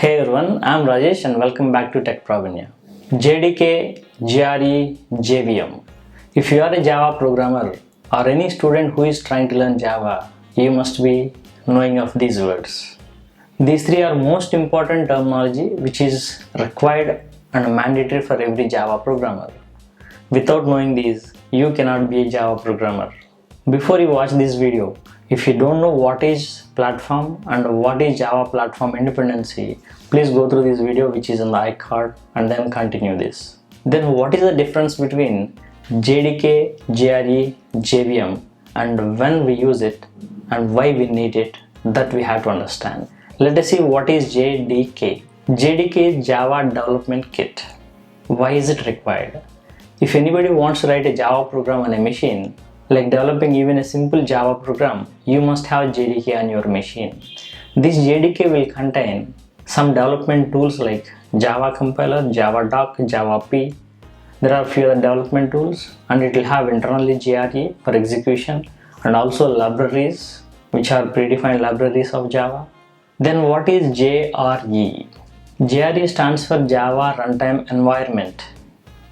Hey everyone, I'm Rajesh and welcome back to Tech Pravinya. JDK, GRE, JVM. If you are a Java programmer or any student who is trying to learn Java, you must be knowing of these words. These three are most important terminology which is required and mandatory for every Java programmer. Without knowing these, you cannot be a Java programmer. Before you watch this video, if you don't know what is platform and what is Java platform independency, please go through this video which is in the iCard and then continue this. Then what is the difference between JDK, GRE, JVM and when we use it and why we need it, that we have to understand. Let us see what is JDK. JDK is Java Development Kit. Why is it required? If anybody wants to write a Java program on a machine, like developing even a simple Java program, you must have JDK on your machine. This JDK will contain some development tools like Java compiler, Java doc, Java P. There are few other development tools and it will have internally GRE for execution and also libraries which are predefined libraries of Java. Then what is JRE? JRE stands for Java Runtime Environment.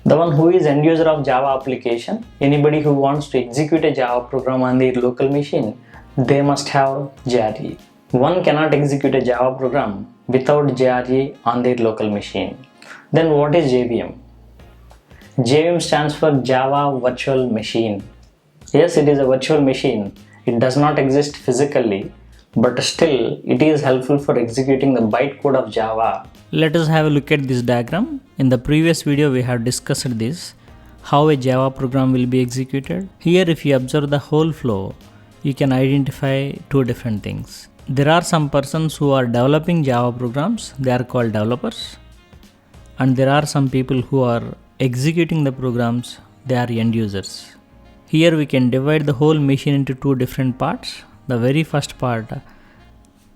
The one who is end user of Java application, anybody who wants to execute a Java program on their local machine, they must have JRE. One cannot execute a Java program without JRE on their local machine. Then what is JVM? JVM stands for Java Virtual Machine. Yes, it is a virtual machine. It does not exist physically, but still it is helpful for executing the bytecode of Java. Let us have a look at this diagram. In the previous video we have discussed this, how a Java program will be executed. Here if you observe the whole flow, you can identify two different things. There are some persons who are developing Java programs, they are called developers. And there are some people who are executing the programs, they are end users. Here we can divide the whole machine into two different parts. The very first part,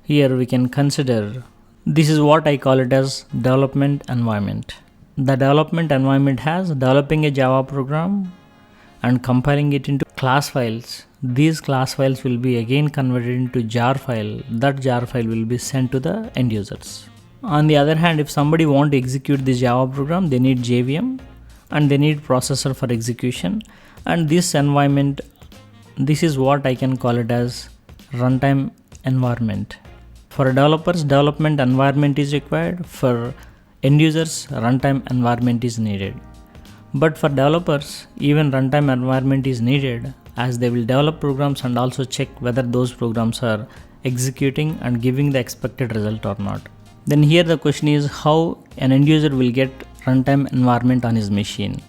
here we can consider, this is what I call it as development environment. The development environment has developing a Java program and compiling it into class files. These class files will be again converted into jar file. That jar file will be sent to the end users. On the other hand, if somebody want to execute this Java program, they need JVM and they need processor for execution. And this environment, this is what I can call it as runtime environment. For developers, development environment is required. For end users, runtime environment is needed. But for developers, even runtime environment is needed, as they will develop programs and also check whether those programs are executing and giving the expected result or not. Then here the question is how an end user will get runtime environment on his machine.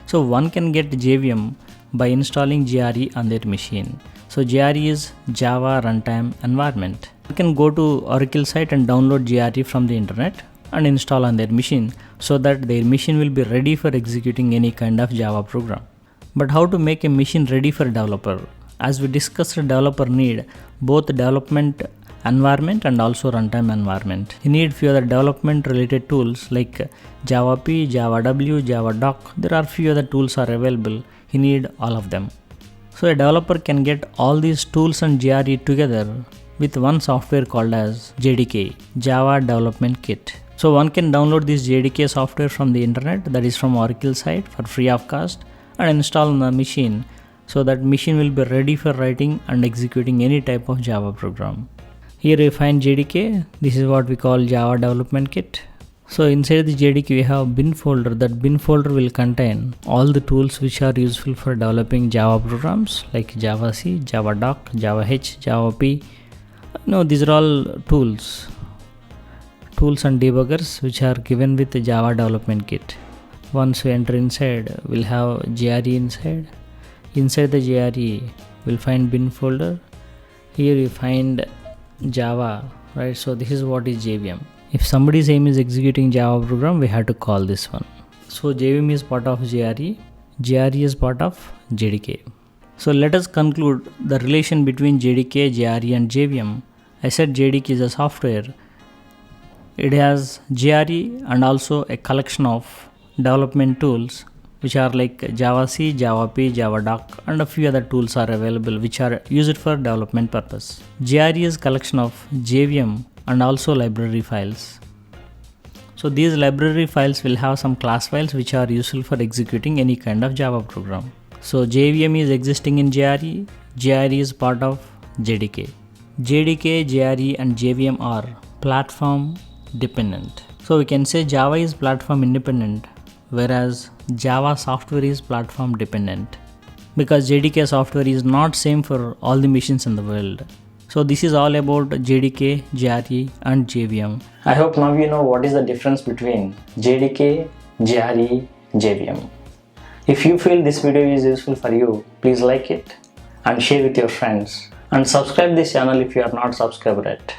So one can get JVM by installing GRE on their machine. So GRE is Java Runtime Environment. You can go to Oracle site and download GRE from the internet and install on their machine so that their machine will be ready for executing any kind of Java program. But how to make a machine ready for developer? As we discussed, developer need both development environment and also runtime environment. You need few other development related tools like Java P, Java W, Java doc. There are few other tools are available. You need all of them. So a developer can get all these tools and GRE together with one software called as JDK, Java Development Kit. So one can download this JDK software from the internet, that is from Oracle site, for free of cost, and install on the machine so that machine will be ready for writing and executing any type of Java program. Here we find JDK. This is what we call Java Development Kit. So inside the JDK we have bin folder. That bin folder will contain all the tools which are useful for developing Java programs like Java C, Java doc, Java H, Java P. These are all tools and debuggers which are given with the Java Development Kit. Once we enter inside, we'll have GRE inside. Inside the GRE, we'll find bin folder. Here you find Java, right? So this is what is JVM. If somebody's aim is executing Java program, we have to call this one. So JVM is part of GRE. GRE is part of JDK. So let us conclude the relation between JDK, GRE and JVM. I said JDK is a software. It has GRE and also a collection of development tools which are like Java C, Java P, Java doc, and a few other tools are available which are used for development purpose. GRE is collection of JVM and also library files. So these library files will have some class files which are useful for executing any kind of Java program. So JVM is existing in JRE, JRE is part of JDK. JDK, JRE and JVM are platform dependent. So we can say Java is platform independent, whereas Java software is platform dependent, because JDK software is not same for all the machines in the world. So this is all about JDK, JRE and JVM. I hope now you know what is the difference between JDK, JRE, JVM. If you feel this video is useful for you, please like it and share with your friends, and subscribe this channel if you are not subscribed yet.